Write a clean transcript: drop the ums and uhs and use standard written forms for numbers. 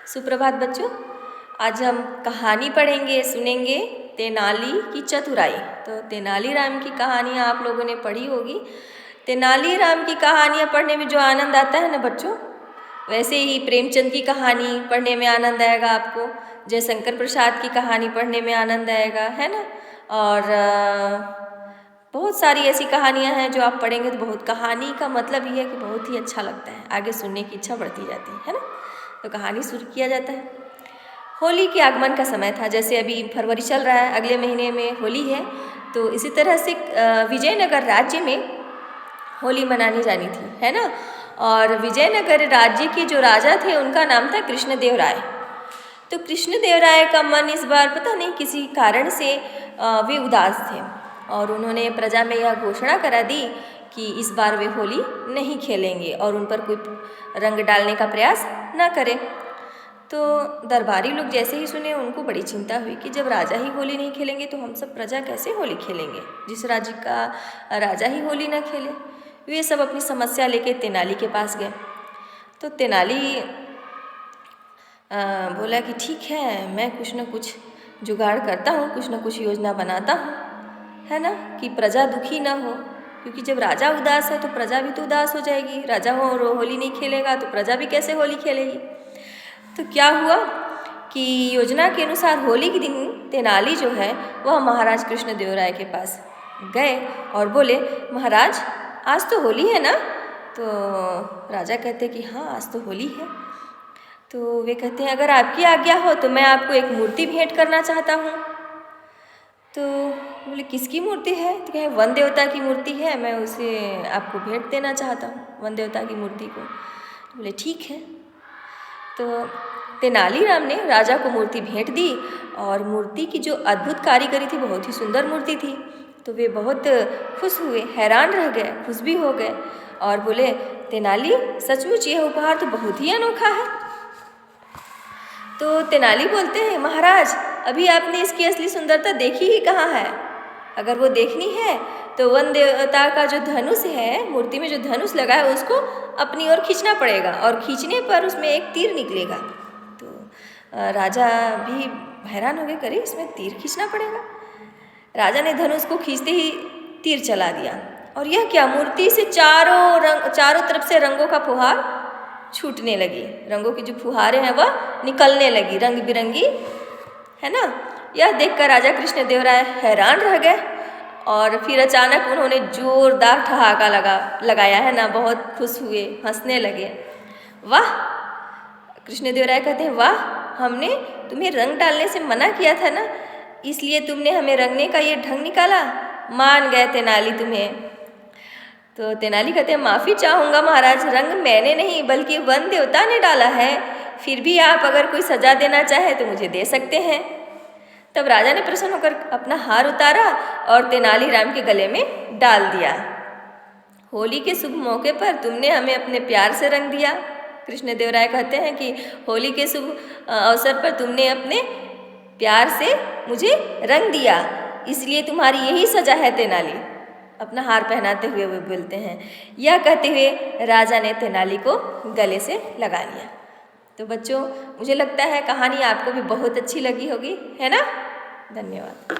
सुप्रभात बच्चों, आज हम कहानी पढ़ेंगे, सुनेंगे तेनाली की चतुराई। तो तेनालीराम की कहानियाँ आप लोगों ने पढ़ी होगी। तेनालीराम की कहानियाँ पढ़ने में जो आनंद आता है ना बच्चों, वैसे ही प्रेमचंद की कहानी पढ़ने में आनंद आएगा आपको, जयशंकर प्रसाद की कहानी पढ़ने में आनंद आएगा, है ना। और बहुत सारी ऐसी कहानियाँ हैं जो आप पढ़ेंगे तो बहुत, कहानी का मतलब ये है कि बहुत ही अच्छा लगता है, आगे सुनने की इच्छा बढ़ती जाती है ना। तो कहानी शुरू किया जाता है। होली के आगमन का समय था, जैसे अभी फरवरी चल रहा है, अगले महीने में होली है, तो इसी तरह से विजयनगर राज्य में होली मनानी जानी थी, है ना। और विजयनगर राज्य के जो राजा थे उनका नाम था कृष्णदेव राय। तो कृष्णदेव राय का मन इस बार पता नहीं किसी कारण से वे उदास थे और उन्होंने प्रजा में यह घोषणा करा दी कि इस बार वे होली नहीं खेलेंगे और उन पर कोई रंग डालने का प्रयास न करें। तो दरबारी लोग जैसे ही सुने उनको बड़ी चिंता हुई कि जब राजा ही होली नहीं खेलेंगे तो हम सब प्रजा कैसे होली खेलेंगे, जिस राज्य का राजा ही होली ना खेले। वे सब अपनी समस्या लेके तेनाली के पास गए। तो तेनाली बोला कि ठीक है, मैं कुछ न कुछ जुगाड़ करता हूँ, कुछ न कुछ योजना बनाता हूँ, है ना, कि प्रजा दुखी ना हो, क्योंकि जब राजा उदास है तो प्रजा भी तो उदास हो जाएगी। राजा होली नहीं खेलेगा तो प्रजा भी कैसे होली खेलेगी। तो क्या हुआ कि योजना के अनुसार होली के दिन तेनाली जो है वह महाराज कृष्णदेव राय के पास गए और बोले, महाराज आज तो होली है ना। तो राजा कहते कि हाँ आज तो होली है। तो वे कहते हैं अगर आपकी आज्ञा हो तो मैं आपको एक मूर्ति भेंट करना चाहता हूँ। तो बोले किसकी मूर्ति है। तो कहे वन देवता की मूर्ति है, मैं उसे आपको भेंट देना चाहता हूँ, वन देवता की मूर्ति को। तो बोले ठीक है। तो तेनालीराम ने राजा को मूर्ति भेंट दी और मूर्ति की जो अद्भुत कारीगरी थी, बहुत ही सुंदर मूर्ति थी। तो वे बहुत खुश हुए, हैरान रह गए, खुश भी हो गए और बोले तेनाली सचमुच यह उपहार तो बहुत ही अनोखा है। तो तेनाली बोलते हैं महाराज अभी आपने इसकी असली सुंदरता देखी ही कहाँ है। अगर वो देखनी है तो वन देवता का जो धनुष है, मूर्ति में जो धनुष लगा है उसको अपनी ओर खींचना पड़ेगा और खींचने पर उसमें एक तीर निकलेगा। तो राजा भी हैरान हो गए, करे इसमें तीर खींचना पड़ेगा। राजा ने धनुष को खींचते ही तीर चला दिया और यह क्या, मूर्ति से चारों तरफ से रंगों का फुहार छूटने लगी, रंगों की जो फुहारें हैं वह निकलने लगी, रंग बिरंगी, है ना। यह देखकर राजा कृष्णदेव राय हैरान रह गए और फिर अचानक उन्होंने जोरदार ठहाका लगाया, है ना, बहुत खुश हुए, हंसने लगे। वाह, कृष्णदेव राय कहते हैं वाह, हमने तुम्हें रंग डालने से मना किया था ना, इसलिए तुमने हमें रंगने का ये ढंग निकाला, मान गए तेनाली तुम्हें। तो तेनाली कहते हैं माफ़ी चाहूँगा महाराज, रंग मैंने नहीं बल्कि वन देवता ने डाला है, फिर भी आप अगर कोई सजा देना चाहे तो मुझे दे सकते हैं। तब राजा ने प्रसन्न होकर अपना हार उतारा और तेनालीराम के गले में डाल दिया। होली के शुभ मौके पर तुमने हमें अपने प्यार से रंग दिया। कृष्णदेव राय कहते हैं कि होली के शुभ अवसर पर तुमने अपने प्यार से मुझे रंग दिया, इसलिए तुम्हारी यही सजा है तेनाली। अपना हार पहनाते हुए वे बोलते हैं। यह कहते हुए राजा ने तेनाली को गले से लगा लिया। तो बच्चों मुझे लगता है कहानी आपको भी बहुत अच्छी लगी होगी, है ना। धन्यवाद।